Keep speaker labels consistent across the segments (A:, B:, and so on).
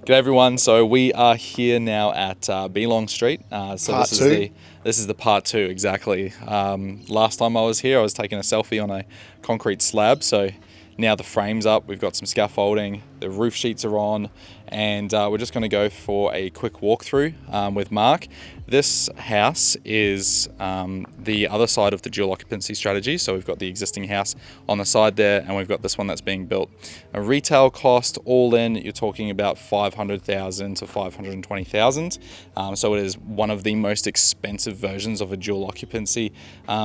A: G'day everyone. So we are here now at Belong Street. This is the part two, exactly. Last time I was here, I was taking a selfie on a concrete slab. So now the frame's up. We've got some scaffolding. The roof sheets are on, and we're just going to go for a quick walkthrough with Mark. This house is the other side of the dual occupancy strategy. So we've got the existing house on the side there, and we've got this one that's being built. A retail cost all in, you're talking about 500,000 to 520,000. So it is one of the most expensive versions of a dual occupancy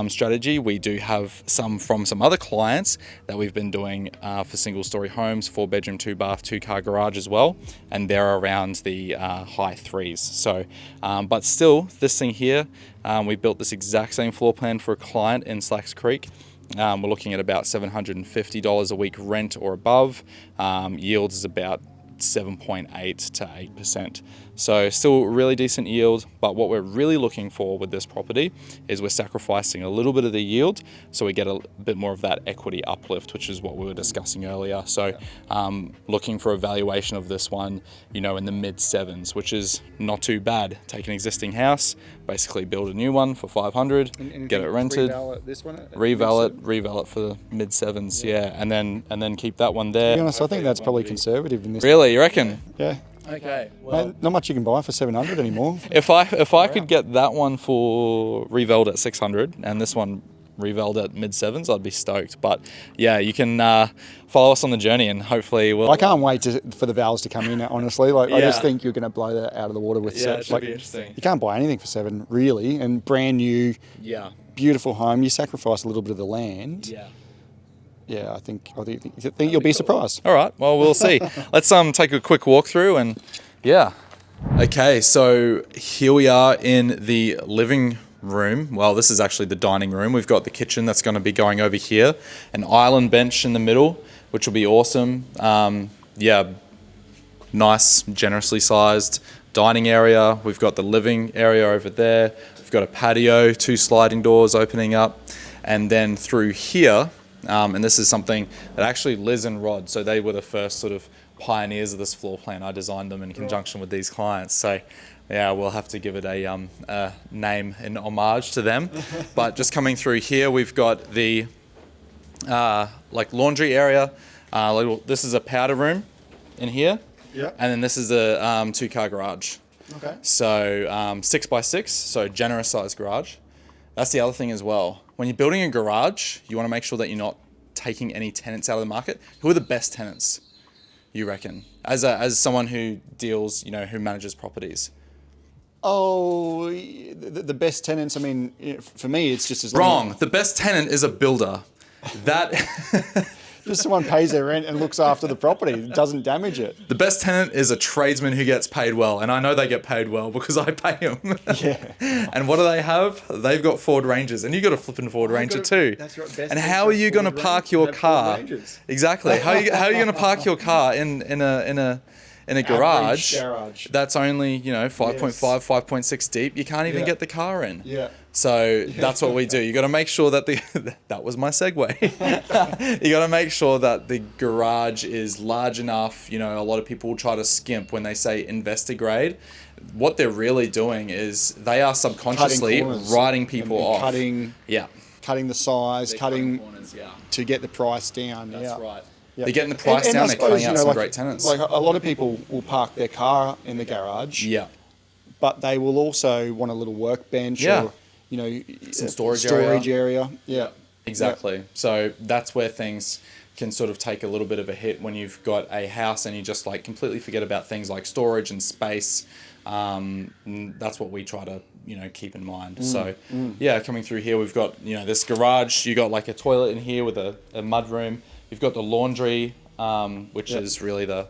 A: strategy. We do have some from some other clients that we've been doing for single story homes, 4-bedroom, 2-bath, 2-car garage as well, and they're around the high threes. So, but still, this thing here, we built this exact same floor plan for a client in Slacks Creek. We're looking at about $750 a week rent or above. Yields is about 7.8 to 8%. So still really decent yield, but what we're really looking for with this property is we're sacrificing a little bit of the yield so we get a bit more of that equity uplift, which is what we were discussing earlier. So looking for a valuation of this one, in the mid sevens, which is not too bad. Take an existing house, basically build a new one for 500, and get it rented, reval it for the mid sevens, yeah, and then keep that one there.
B: To be honest, I think that's probably conservative in this.
A: Really, you reckon?
B: Yeah.
A: Okay. Well,
B: not much you can buy for 700 anymore.
A: If I could get that one for revaled at 600 and this one revaled at mid sevens, I'd be stoked. But yeah, you can follow us on the journey, and hopefully we'll.
B: I can't wait for the vals to come in. Honestly, I just think you're going to blow that out of the water with.
A: Yeah, it should be interesting.
B: You can't buy anything for 7 really, and brand new.
A: Yeah.
B: Beautiful home. You sacrifice a little bit of the land.
A: Yeah.
B: Yeah, I think you'll be surprised.
A: All right, well, we'll see. Let's take a quick walkthrough, and yeah. Okay, so here we are in the living room. Well, this is actually the dining room. We've got the kitchen that's going to be going over here, an island bench in the middle, which will be awesome. Nice, generously sized dining area. We've got the living area over there. We've got a patio, 2 sliding doors opening up, and then through here. And this is something that actually Liz and Rod, so they were the first sort of pioneers of this floor plan. I designed them in conjunction with these clients. So yeah, we'll have to give it a name in homage to them. But just coming through here, we've got the laundry area. This is a powder room in here.
B: Yeah.
A: And then this is a 2-car garage.
B: Okay.
A: So 6x6, so generous sized garage. That's the other thing as well. When you're building a garage, you want to make sure that you're not taking any tenants out of the market. Who are the best tenants, you reckon? As someone who deals, who manages properties.
B: Oh, the best tenants, I mean, for me, it's just as
A: Wrong. The best tenant is a builder. That...
B: Just someone pays their rent and looks after the property, doesn't damage it.
A: The best tenant is a tradesman who gets paid well, and I know they get paid well because I pay them.
B: Yeah.
A: And what do they have? They've got Ford Rangers, and you got a flipping Ford Ranger too.
B: That's right. Best
A: and how are you going to park your car? Exactly. How are you going to park your car in a garage that's only 5.5, 5.6 deep? You can't even get the car in.
B: Yeah.
A: So that's what we do. You got to make sure that that was my segue. You got to make sure that the garage is large enough. A lot of people will try to skimp when they say investor grade. What they're really doing is they are subconsciously writing people off.
B: Cutting the size, cutting
A: corners,
B: to get the price down.
A: That's right.
B: Yeah.
A: They're getting the price down. They're cutting out some great tenants.
B: Like a lot of people will park their car in the garage.
A: Yeah.
B: But they will also want a little workbench or
A: some storage
B: area. Yeah.
A: Exactly. Yeah. So that's where things can sort of take a little bit of a hit when you've got a house and you just completely forget about things like storage and space. That's what we try to keep in mind. So coming through here, we've got this garage. You got a toilet in here with a mud room. You've got the laundry, which is really the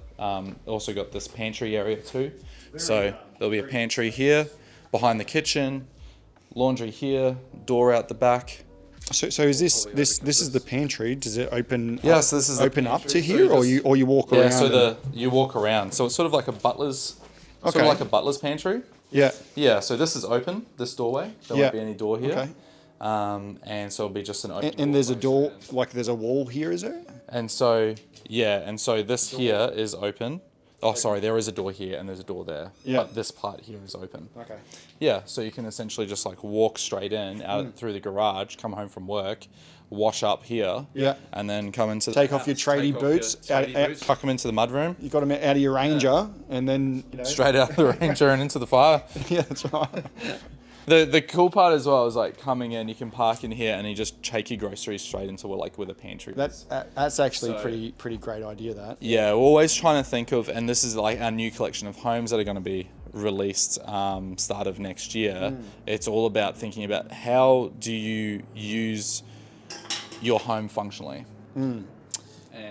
A: also got this pantry area too. So there'll be a pantry here behind the kitchen, laundry here, door out the back.
B: So is this is the pantry? Does it open?
A: Yeah, so this is
B: open up to here, or you walk around?
A: Yeah, so you walk around. So it's sort of like a butler's, sort of like a butler's pantry.
B: Yeah. Yeah.
A: So this is open. This doorway. There won't be any door here.
B: Okay.
A: And so it'll be just an open.
B: And there's a door, there's a wall here, is there?
A: And so this here is open. Oh, sorry, there is a door here and there's a door there.
B: Yeah.
A: But this part here is open.
B: Okay.
A: Yeah, so you can essentially just like walk straight in, out through the garage, come home from work, wash up here,
B: Yeah.
A: and then come into the
B: Take off your
A: house.
B: tradie boots,
A: Tuck them into the mudroom,
B: you got them out of your Ranger, and then
A: straight out of the Ranger and into the fire.
B: Yeah, that's right.
A: The cool part as well is like coming in, you can park in here and you just take your groceries straight into where a pantry is.
B: That's actually pretty great idea. That.
A: Yeah, we're always trying to think of, and this is like our new collection of homes that are going to be released start of next year. It's all about thinking about how do you use your home functionally. And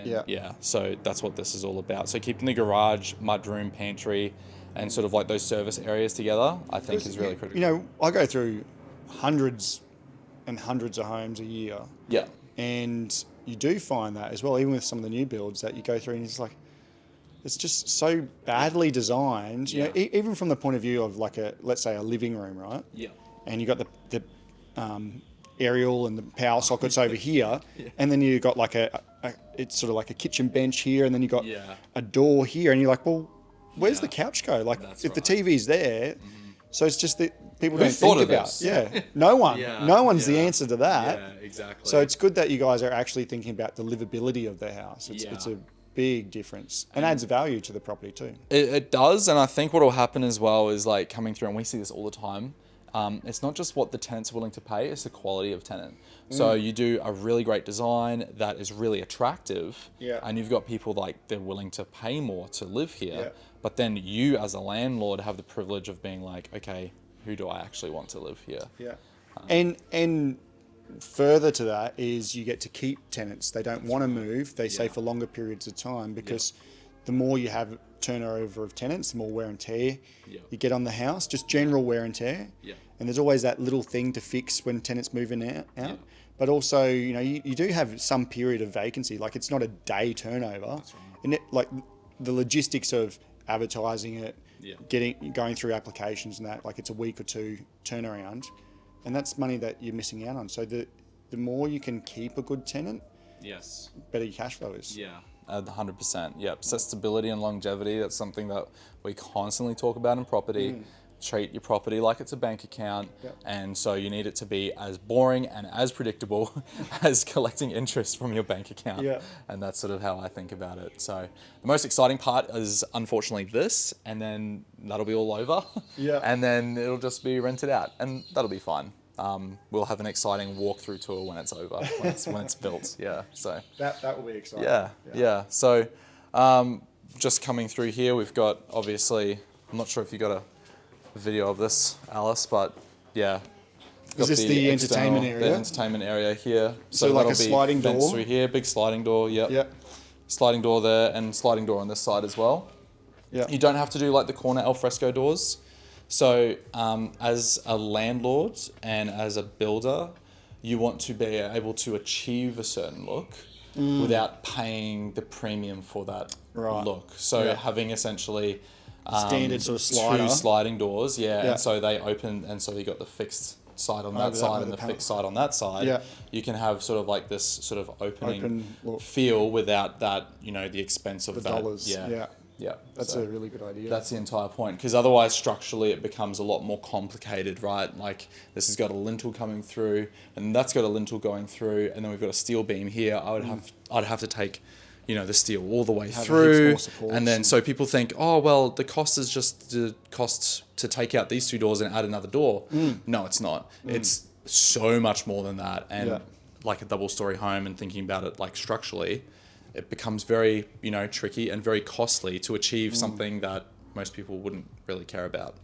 A: yeah, so that's what this is all about. So keeping the garage, mudroom, pantry, and sort of like those service areas together, I think is really critical.
B: You know, I go through hundreds and hundreds of homes a year.
A: Yeah.
B: And you do find that as well, even with some of the new builds that you go through, and it's like, it's just so badly designed. You know, even from the point of view of like let's say a living room, right?
A: Yeah.
B: And you got the aerial and the power sockets over here, and then you got like it's sort of like a kitchen bench here, and then you got a door here, and you're like, well, where's the couch go? Like, if the TV's there, so it's just that people don't think about.
A: This?
B: Yeah, no one's the answer to that.
A: Yeah, exactly.
B: So it's good that you guys are actually thinking about the livability of the house. It's a big difference and adds value to the property too.
A: It does, and I think what will happen as well is like coming through, and we see this all the time. It's not just what the tenant's willing to pay, it's the quality of tenant. So you do a really great design that is really attractive, and you've got people like they're willing to pay more to live here, but then you as a landlord have the privilege of being like, okay, who do I actually want to live here?
B: Yeah. And further to that is you get to keep tenants. They don't want to move, they stay for longer periods of time because the more you have turnover of tenants, the more wear and tear you get on the house, just general wear and tear. And there's always that little thing to fix when tenants move in out. But also, you know, you do have some period of vacancy. Like, it's not a day turnover. That's right. And like the logistics of advertising it, going through applications and that, like it's a week or two turnaround, and that's money that you're missing out on. So the more you can keep a good tenant, better your cash flow is.
A: 100%. Yep. So stability and longevity, that's something that we constantly talk about in property. Treat your property like it's a bank account, and so you need it to be as boring and as predictable as collecting interest from your bank account. And that's sort of how I think about it. So the most exciting part is unfortunately this, and then that'll be all over. And then it'll just be rented out, and that'll be fine. We'll have an exciting walkthrough tour when it's over, when it's built. So
B: that will be exciting.
A: So just coming through here, we've got, obviously, I'm not sure if you got a video of this, Alice, but
B: is this the entertainment area?
A: The entertainment area here.
B: So like a sliding door
A: through here, big sliding door. Sliding door there, and sliding door on this side as well. You don't have to do like the corner alfresco doors. So as a landlord and as a builder, you want to be able to achieve a certain look without paying the premium for that look. So having essentially
B: standard sort of slider.
A: 2 sliding doors, and so they open, and so you got the fixed side on that side and the fixed side on that side. You can have sort of like this sort of open feel without that, you know, the expense of
B: the
A: that.
B: Dollars. That's
A: so
B: a really good idea.
A: That's the entire point, because otherwise structurally it becomes a lot more complicated, right? Like this has got a lintel coming through, and that's got a lintel going through, and then we've got a steel beam here. I'd have to take, you know, the steel all the way through, and then so people think, oh well, the cost is just the cost to take out these 2 doors and add another door. No, it's not. It's so much more than that, and like a double-story home, and thinking about it like structurally, it becomes very, you know, tricky and very costly to achieve something that most people wouldn't really care about.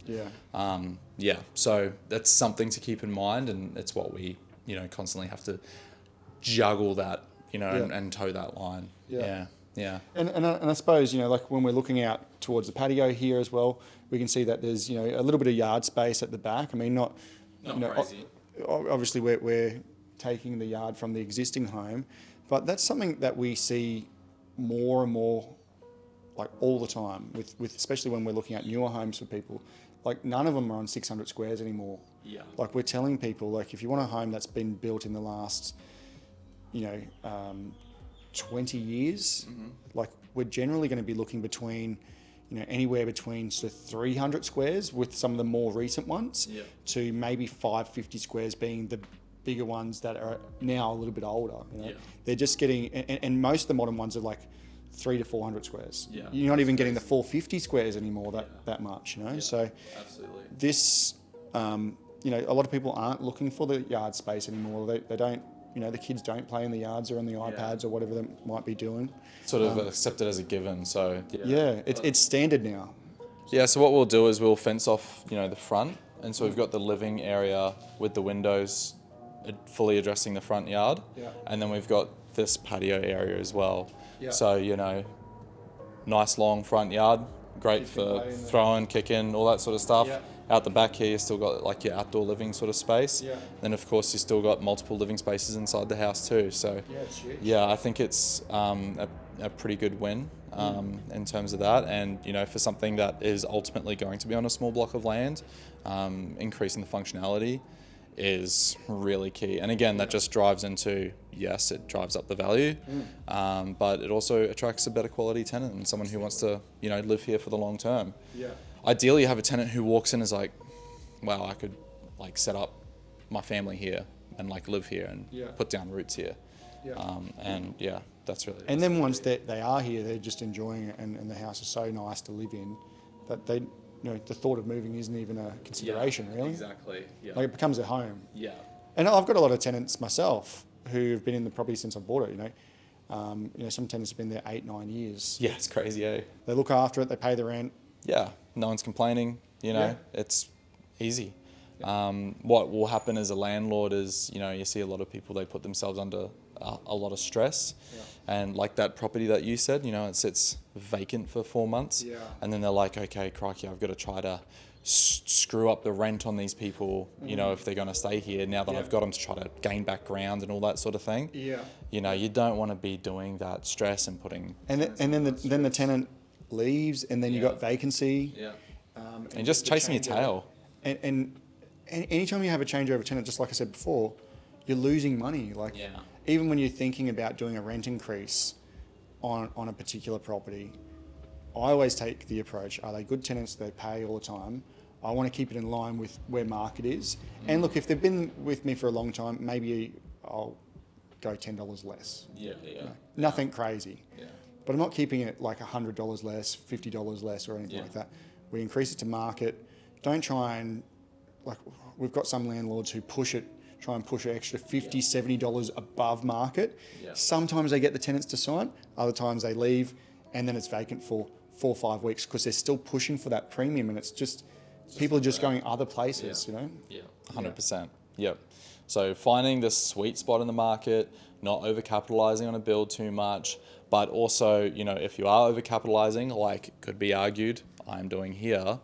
A: So that's something to keep in mind, and it's what we, you know, constantly have to juggle that, you know, and toe that line. And
B: I suppose, you know, like when we're looking out towards the patio here as well, we can see that there's, you know, a little bit of yard space at the back. I mean, not crazy. Obviously, we're taking the yard from the existing home, but that's something that we see more and more, like all the time, with especially when we're looking at newer homes for people. Like none of them are on 600 squares anymore. Like we're telling people, like if you want a home that's been built in the last, you know, 20 years, like we're generally going to be looking between, anywhere between sort of 300 squares with some of the more recent ones to maybe 550 squares being the bigger ones that are now a little bit older. They're just getting, and most of the modern ones are like 300 to 400 squares. You're not even getting the 450 squares anymore that much. So
A: absolutely.
B: This, a lot of people aren't looking for the yard space anymore. They don't. The kids don't play in the yards or on the iPads or whatever they might be doing.
A: Sort of accepted as a given. So
B: it's standard now.
A: Yeah. So what we'll do is we'll fence off, the front, and so we've got the living area with the windows fully addressing the front yard, and then we've got this patio area as well. So nice long front yard, great for throwing, kicking, all that sort of stuff. Out the back here, you still got like your outdoor living sort of space. Then of course you still got multiple living spaces inside the house too. So I think it's a pretty good win in terms of that. And for something that is ultimately going to be on a small block of land, increasing the functionality is really key. And again, that just drives into, yes, it drives up the value, but it also attracts a better quality tenant and someone who wants to live here for the long term. Ideally, you have a tenant who walks in and is like, wow, I could like set up my family here and like live here and put down roots here. That's really.
B: And then once they are here, they're just enjoying it, and the house is so nice to live in that they, the thought of moving isn't even a consideration, really.
A: Exactly.
B: Like it becomes a home.
A: And
B: I've got a lot of tenants myself who've been in the property since I bought it. Some tenants have been there 8-9 years.
A: Yeah, it's crazy, eh?
B: They look after it. They pay the rent.
A: Yeah, no one's complaining. It's easy. What will happen as a landlord is, you see a lot of people, they put themselves under a lot of stress. And like that property that you said, it sits vacant for 4 months. And then they're like, okay, crikey, I've got to try to screw up the rent on these people, if they're going to stay here now that I've got them to try to gain back ground and all that sort of thing. You don't want to be doing that stress and putting...
B: And then the tenant leaves, and then you got vacancy.
A: And just chasing your tail.
B: And anytime you have a changeover tenant, just like I said before, you're losing money. Even when you're thinking about doing a rent increase on a particular property, I always take the approach, are they good tenants? Do they pay all the time? I want to keep it in line with where market is. And look, if they've been with me for a long time, maybe I'll go $10 less. Nothing crazy. But I'm not keeping it like $100 less, $50 less or anything like that. We increase it to market. Don't try and, we've got some landlords who try and push an extra $50, $70 above market. Sometimes they get the tenants to sign, other times they leave, and then it's vacant for 4 or 5 weeks because they're still pushing for that premium, and it's just people are just going other places,
A: 100%. Yep. So finding the sweet spot in the market, not overcapitalizing on a build too much, but also, if you are overcapitalizing, like could be argued I'm doing here,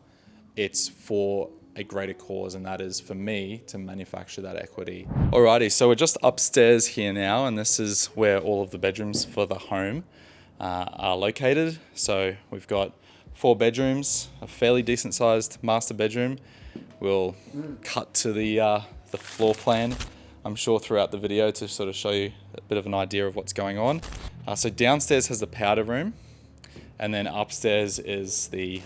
A: it's for a greater cause, and that is for me to manufacture that equity. Alrighty, so we're just upstairs here now, and this is where all of the bedrooms for the home are located. So we've got 4 bedrooms, a fairly decent sized master bedroom. We'll cut to the floor plan, I'm sure, throughout the video to sort of show you a bit of an idea of what's going on. So downstairs has the powder room, and then upstairs is the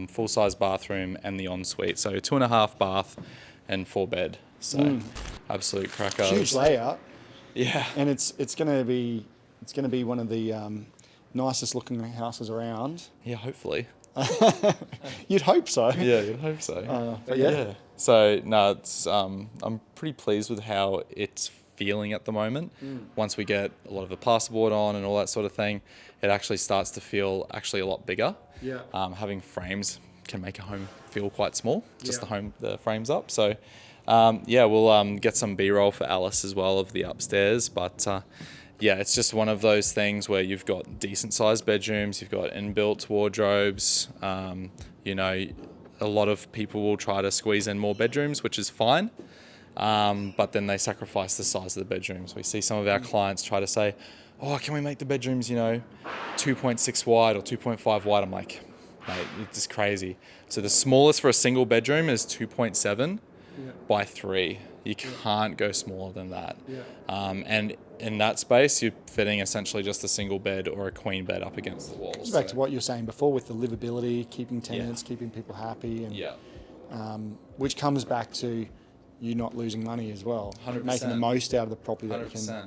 A: full-size bathroom and the ensuite. So 2.5 bath and 4 bed. So absolute cracker.
B: Huge layout.
A: Yeah.
B: And it's going to be one of the nicest looking houses around.
A: Yeah, hopefully.
B: You'd hope so.
A: Yeah, you'd hope so.
B: But yeah.
A: So no, it's I'm pretty pleased with how it's feeling at the moment. Once we get a lot of the plasterboard on and all that sort of thing, it actually starts to feel actually a lot bigger. Having frames can make a home feel quite small, just the frames up. So we'll get some B-roll for Alice as well of the upstairs, but it's just one of those things where you've got decent sized bedrooms, you've got inbuilt wardrobes, a lot of people will try to squeeze in more bedrooms, which is fine. But then they sacrifice the size of the bedrooms. We see some of our clients try to say, oh, can we make the bedrooms, 2.6 wide or 2.5 wide? I'm like, mate, it's just crazy. So the smallest for a single bedroom is 2.7. by 3. You can't go smaller than that. And in that space, you're fitting essentially just a single bed or a queen bed up against the walls.
B: Back to what you were saying before with the livability, keeping tenants, keeping people happy, and which comes back to you not losing money as well.
A: 100%.
B: Making the most out of the property that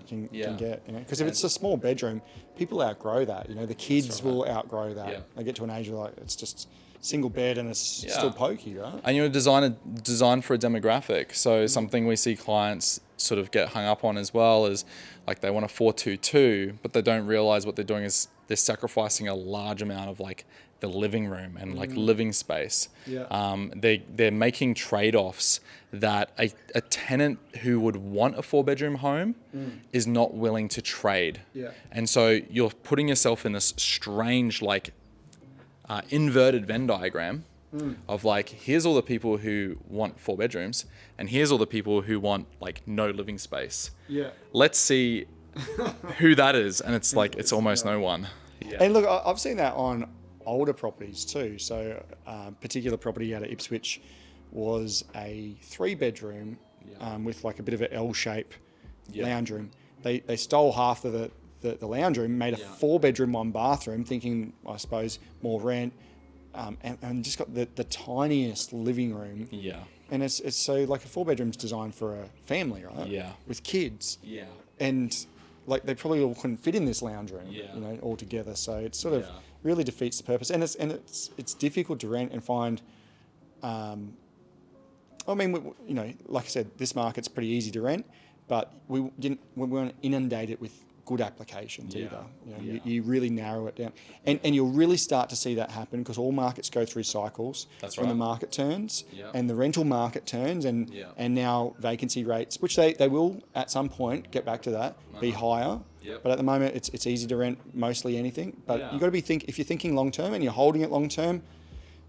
B: you can get. Because if it's a small bedroom, people outgrow that. The kids will outgrow that. They get to an age where like it's just single bed and it's still pokey, right?
A: And you're designed for a demographic. So something we see clients sort of get hung up on as well is like they want a 422, but they don't realize what they're doing is they're sacrificing a large amount of like the living room and like living space. They're making trade-offs that a tenant who would want a 4-bedroom home is not willing to trade. And so you're putting yourself in this strange like inverted Venn diagram of like, here's all the people who want 4 bedrooms and here's all the people who want like no living space. Let's see who that is. And it's like, it's almost no one.
B: And look, I've seen that on older properties too. So particular property out of Ipswich was a 3-bedroom with like a bit of an L-shape lounge room. They stole half of the lounge room, made a 4-bedroom, 1-bathroom, thinking, I suppose, more rent, and just got the tiniest living room. And it's so like a 4-bedroom's designed for a family, right? With kids. And like they probably all couldn't fit in this lounge room, all together. So it sort of really defeats the purpose. And it's difficult to rent and find. I mean, like I said, this market's pretty easy to rent, but we weren't inundated with good applications either. You really narrow it down, and you'll really start to see that happen because all markets go through cycles. When the market turns and the rental market turns, and now vacancy rates, which they will at some point get back to that, be higher. But at the moment, it's easy to rent mostly anything. But you've got to be if you're thinking long term and you're holding it long term,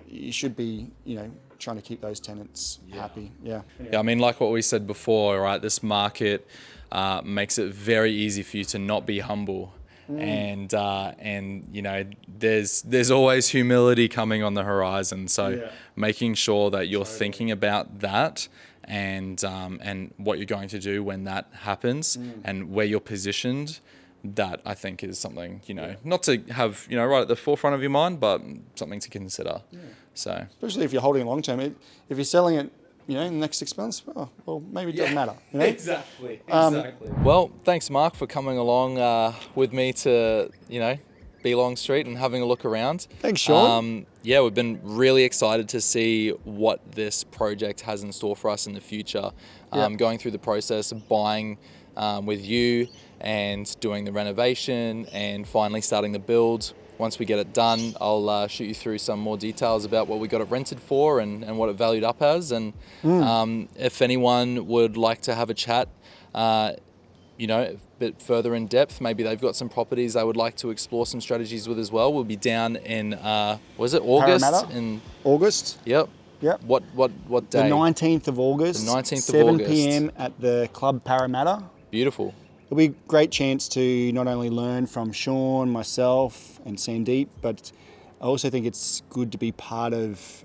B: you should be trying to keep those tenants happy.
A: I mean, like what we said before, right? This market makes it very easy for you to not be humble, and there's always humility coming on the horizon. So making sure that you're thinking about that and what you're going to do when that happens and where you're positioned. That I think is something, not to have, right at the forefront of your mind, but something to consider. So,
B: especially if you're holding it long term, if you're selling it, in the next 6 months, well, maybe it doesn't matter.
A: Exactly. Well, thanks, Mark, for coming along with me to, Belong Street and having a look around.
B: Thanks, Sean.
A: We've been really excited to see what this project has in store for us in the future. Going through the process of buying with you and doing the renovation and finally starting the build. Once we get it done, I'll shoot you through some more details about what we got it rented for and what it valued up as. And if anyone would like to have a chat, a bit further in depth, maybe they've got some properties they would like to explore some strategies with as well. We'll be down in, August?
B: Parramatta? August.
A: Yep. What day?
B: The 19th of August.
A: The 19th of
B: 7
A: August.
B: p.m. at the Club Parramatta.
A: Beautiful.
B: It'll be a great chance to not only learn from Sean, myself, and Sandeep, but I also think it's good to be part of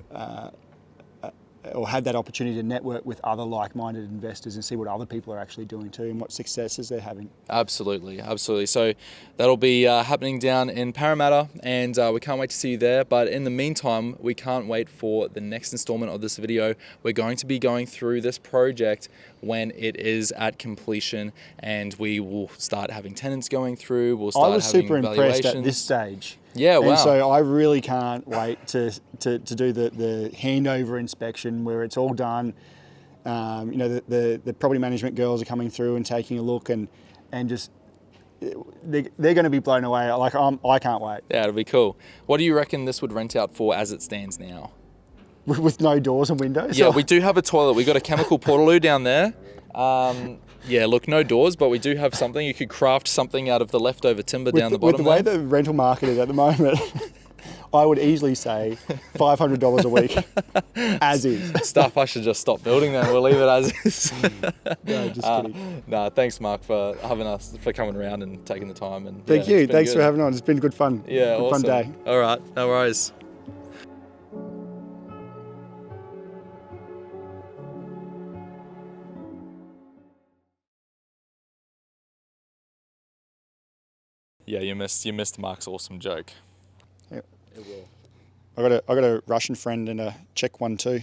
B: or have that opportunity to network with other like-minded investors and see what other people are actually doing too and what successes they're having. Absolutely.
A: So that'll be happening down in Parramatta, and we can't wait to see you there. But in the meantime, we can't wait for the next installment of this video. We're going to be going through this project when it is at completion, and we will start having tenants going through. We'll start having
B: super impressed at
A: valuations.
B: this stage.
A: Yeah, wow.
B: And so I really can't wait to do the handover inspection where it's all done. The property management girls are coming through and taking a look and just they're going to be blown away. Like I can't wait.
A: Yeah, it'll be cool. What do you reckon this would rent out for as it stands now?
B: With no doors and windows?
A: Yeah, we do have a toilet. We've got a chemical portaloo down there. No doors, but we do have something. You could craft something out of the leftover timber down the bottom.
B: With the way the rental market is at the moment, I would easily say $500 a week, as is.
A: Stuff I should just stop building then. We'll leave it as is.
B: No, just kidding.
A: Thanks, Mark, for coming around and taking the time. And
B: Thank you. Thanks for having on. It's been good fun.
A: Yeah,
B: good
A: awesome.
B: Fun day.
A: All right, no worries. Yeah, you missed Mark's awesome joke.
B: Yeah.
A: It will.
B: I got a Russian friend and a Czech one too.